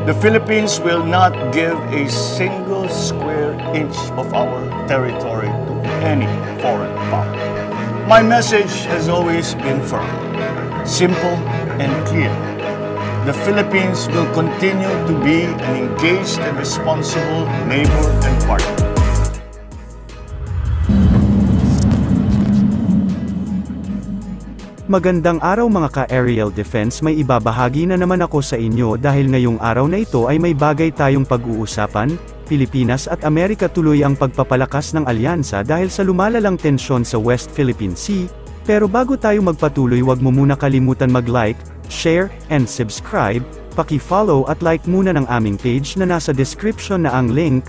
The Philippines will not give a single square inch of our territory to any foreign power. My message has always been firm, simple, and clear. The Philippines will continue to be an engaged and responsible neighbor and partner. Magandang araw mga ka-aerial defense, may ibabahagi na naman ako sa inyo dahil ngayong araw na ito ay may bagay tayong pag-uusapan. Pilipinas at Amerika tuloy ang pagpapalakas ng alyansa dahil sa lumalalang tensyon sa West Philippine Sea. Pero bago tayo magpatuloy, wag mo muna kalimutan mag-like, share, and subscribe. Paki-follow at like muna ng aming page na nasa description na ang link.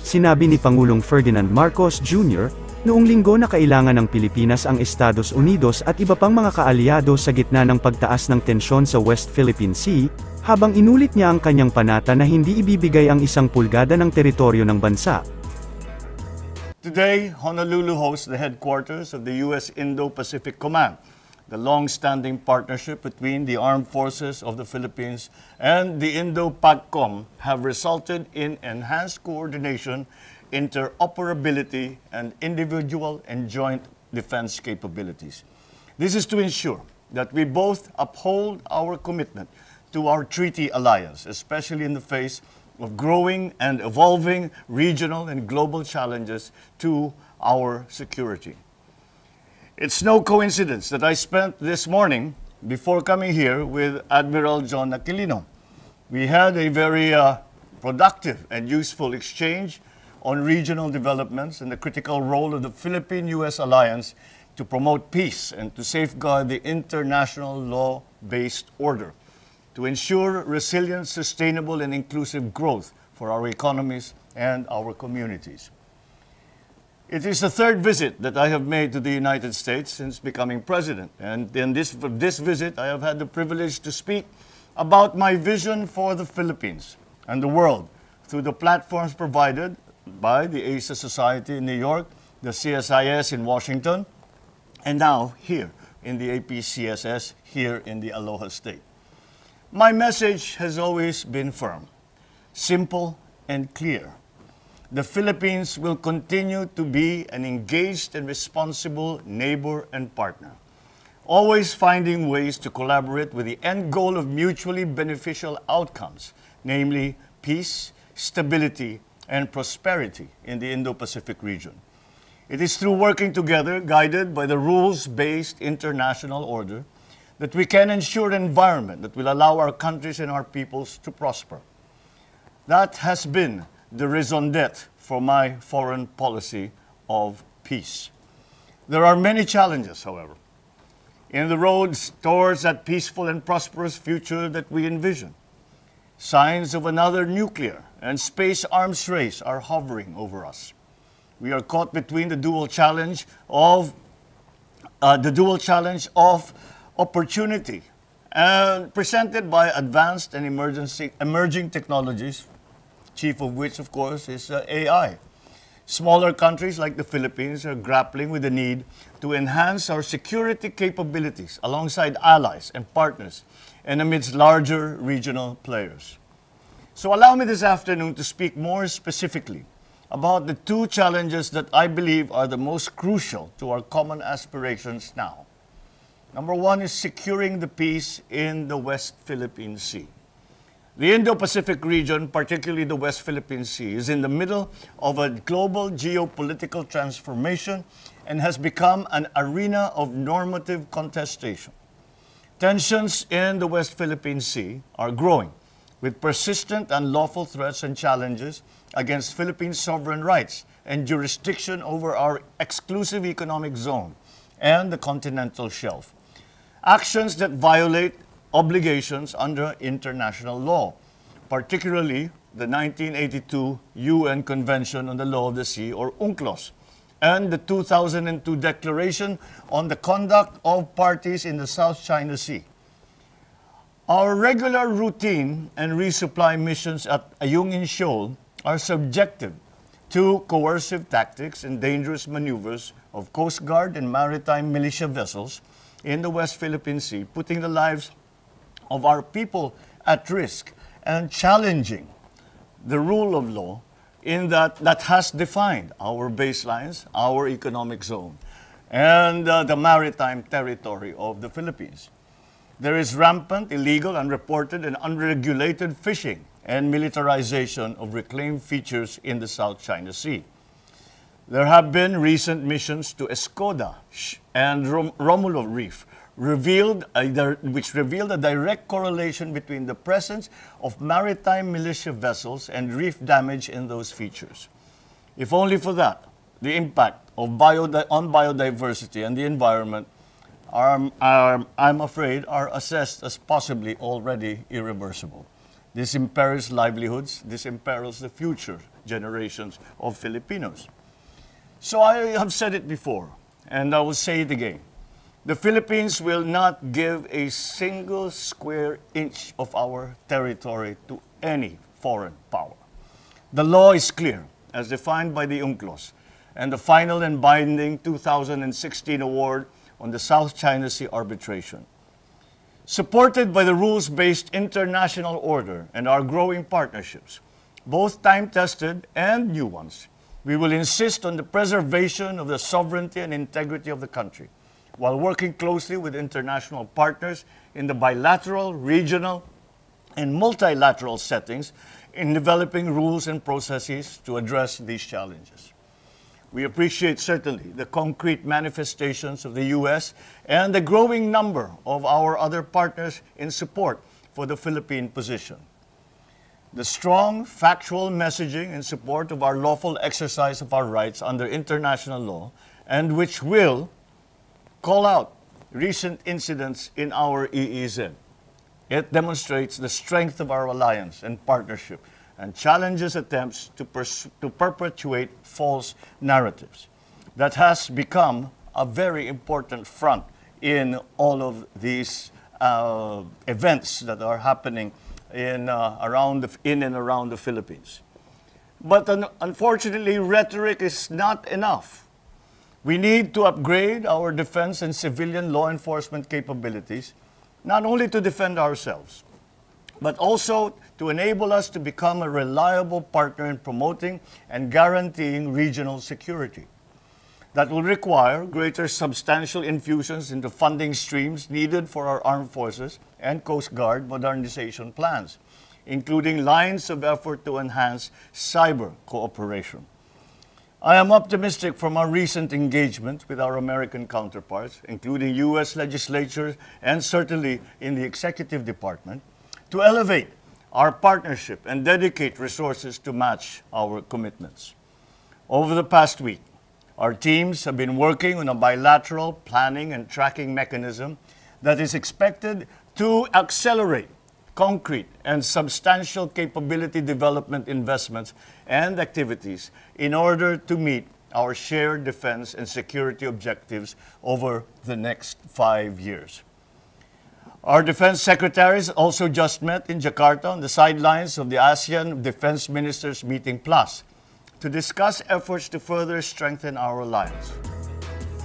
Sinabi ni Pangulong Ferdinand Marcos Jr. noong linggo na kailangan ng Pilipinas ang Estados Unidos at iba pang mga kaalyado sa gitna ng pagtaas ng tensyon sa West Philippine Sea, habang inulit niya ang kanyang panata na hindi ibibigay ang 1 pulgada ng teritoryo ng bansa. Today, Honolulu hosts the headquarters of the U.S. Indo-Pacific Command. The long-standing partnership between the armed forces of the Philippines and the Indo-PACOM have resulted in enhanced coordination, interoperability, and individual and joint defense capabilities. This is to ensure that we both uphold our commitment to our treaty alliance, especially in the face of growing and evolving regional and global challenges to our security. It's no coincidence that I spent this morning, before coming here, with Admiral John Aquilino. We had a very productive and useful exchange on regional developments and the critical role of the Philippine-U.S. alliance to promote peace and to safeguard the international law-based order, to ensure resilient, sustainable, and inclusive growth for our economies and our communities. It is the third visit that I have made to the United States since becoming president, and in this visit I have had the privilege to speak about my vision for the Philippines and the world through the platforms provided by the ASA Society in New York, the CSIS in Washington, and now here in the APCSS here in the Aloha State. My message has always been firm, simple, and clear. The Philippines will continue to be an engaged and responsible neighbor and partner, always finding ways to collaborate with the end goal of mutually beneficial outcomes, namely peace, stability, and prosperity in the Indo-Pacific region. It is through working together, guided by the rules-based international order, that we can ensure an environment that will allow our countries and our peoples to prosper. That has been the raison d'etre for my foreign policy of peace. There are many challenges, however, in the roads towards that peaceful and prosperous future that we envision. Signs of another nuclear and space arms race are hovering over us. We are caught between the dual challenge of opportunity presented by advanced and emerging technologies, chief of which, of course, is AI. Smaller countries like the Philippines are grappling with the need to enhance our security capabilities alongside allies and partners and amidst larger regional players. So allow me this afternoon to speak more specifically about the two challenges that I believe are the most crucial to our common aspirations now. Number one is securing the peace in the West Philippine Sea. The Indo-Pacific region, particularly the West Philippine Sea, is in the middle of a global geopolitical transformation and has become an arena of normative contestation. Tensions in the West Philippine Sea are growing, with persistent unlawful threats and challenges against Philippine sovereign rights and jurisdiction over our exclusive economic zone and the continental shelf. Actions that violate obligations under international law, particularly the 1982 UN Convention on the Law of the Sea, or UNCLOS, and the 2002 Declaration on the Conduct of Parties in the South China Sea. Our regular routine and resupply missions at Ayungin Shoal are subjective to coercive tactics and dangerous maneuvers of Coast Guard and maritime militia vessels in the West Philippine Sea, putting the lives of our people at risk and challenging the rule of law in that has defined our baselines, our economic zone, and the maritime territory of the Philippines. There is rampant, illegal, unreported, and unregulated fishing and militarization of reclaimed features in the South China Sea. There have been recent missions to Escoda and Romulo Reef, which revealed a direct correlation between the presence of maritime militia vessels and reef damage in those features. If only for that, the impact of on biodiversity and the environment I'm afraid, are assessed as possibly already irreversible. This imperils livelihoods, this imperils the future generations of Filipinos. So I have said it before, and I will say it again. The Philippines will not give a single square inch of our territory to any foreign power. The law is clear, as defined by the UNCLOS, and the final and binding 2016 award on the South China Sea arbitration. Supported by the rules-based international order and our growing partnerships, both time-tested and new ones, we will insist on the preservation of the sovereignty and integrity of the country, while working closely with international partners in the bilateral, regional, and multilateral settings in developing rules and processes to address these challenges. We appreciate certainly the concrete manifestations of the U.S. and the growing number of our other partners in support for the Philippine position. The strong, factual messaging in support of our lawful exercise of our rights under international law, and which will call out recent incidents in our EEZ. It demonstrates the strength of our alliance and partnership and challenges attempts to perpetuate false narratives. That has become a very important front in all of these events that are happening in and around the Philippines. But unfortunately, rhetoric is not enough. We need to upgrade our defense and civilian law enforcement capabilities, not only to defend ourselves, but also to enable us to become a reliable partner in promoting and guaranteeing regional security. That will require greater substantial infusions into funding streams needed for our armed forces and Coast Guard modernization plans, including lines of effort to enhance cyber cooperation. I am optimistic from our recent engagement with our American counterparts, including U.S. legislatures and certainly in the executive department, to elevate our partnership and dedicate resources to match our commitments. Over the past week, our teams have been working on a bilateral planning and tracking mechanism that is expected to accelerate concrete and substantial capability development investments and activities in order to meet our shared defense and security objectives over the next 5 years. Our defense secretaries also just met in Jakarta on the sidelines of the ASEAN Defense Ministers Meeting Plus to discuss efforts to further strengthen our alliance.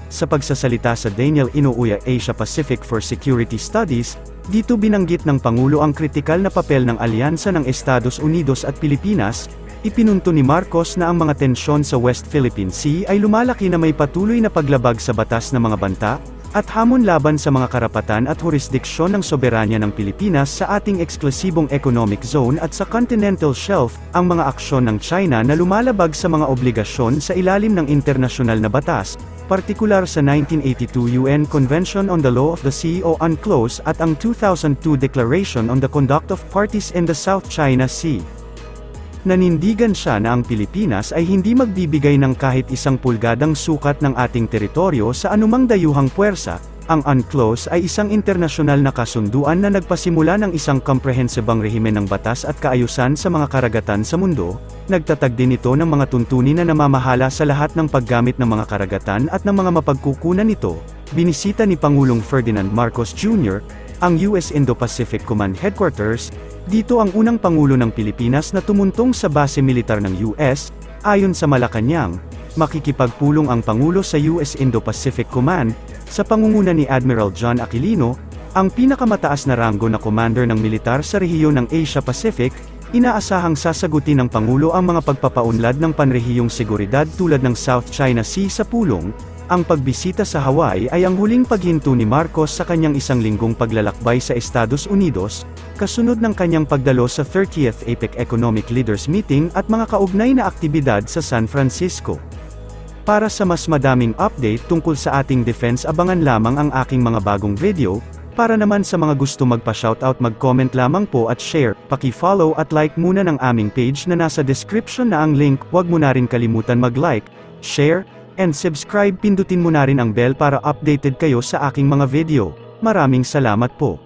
Sa pagsasalita sa Daniel Inouye Asia Pacific for Security Studies, dito binanggit ng Pangulo ang kritikal na papel ng alyansa ng Estados Unidos at Pilipinas. Ipinunto ni Marcos na ang mga tensyon sa West Philippine Sea ay lumalaki na may patuloy na paglabag sa batas ng mga banta, at hamon laban sa mga karapatan at jurisdiksyon ng soberanya ng Pilipinas sa ating eksklusibong economic zone at sa continental shelf, ang mga aksyon ng China na lumalabag sa mga obligasyon sa ilalim ng internasyonal na batas, partikular sa 1982 UN Convention on the Law of the Sea o UNCLOS at ang 2002 Declaration on the Conduct of Parties in the South China Sea. Nanindigan siya na ang Pilipinas ay hindi magbibigay ng kahit isang pulgadang sukat ng ating teritoryo sa anumang dayuhang puwersa. Ang UNCLOS ay isang internasyonal na kasunduan na nagpasimula ng isang komprehensibang rehimen ng batas at kaayusan sa mga karagatan sa mundo. Nagtatag din ito ng mga tuntunin na namamahala sa lahat ng paggamit ng mga karagatan at ng mga mapagkukunan nito. Binisita ni Pangulong Ferdinand Marcos Jr. ang US Indo-Pacific Command Headquarters. Dito ang unang Pangulo ng Pilipinas na tumuntong sa base militar ng US. Ayon sa Malacanang, makikipagpulong ang Pangulo sa US Indo-Pacific Command, sa pangunguna ni Admiral John Aquilino, Ang pinakamataas na ranggo na commander ng militar sa rehiyon ng Asia Pacific, inaasahang sasagutin ng Pangulo ang mga pagpapaunlad ng panrehiyong seguridad tulad ng South China Sea sa pulong. Ang pagbisita sa Hawaii ay ang huling paghinto ni Marcos sa kanyang isang linggong paglalakbay sa Estados Unidos, kasunod ng kanyang pagdalo sa 30th APEC Economic Leaders Meeting at mga kaugnay na aktibidad sa San Francisco. Para sa mas madaming update tungkol sa ating defense, abangan lamang ang aking mga bagong video. Para naman sa mga gusto magpa-shoutout, mag-comment lamang po at share, paki-follow at like muna ng aming page na nasa description na ang link. Huwag mo na rin kalimutan mag-like, share, and subscribe. Pindutin mo na rin ang bell para updated kayo sa aking mga video. Maraming salamat po.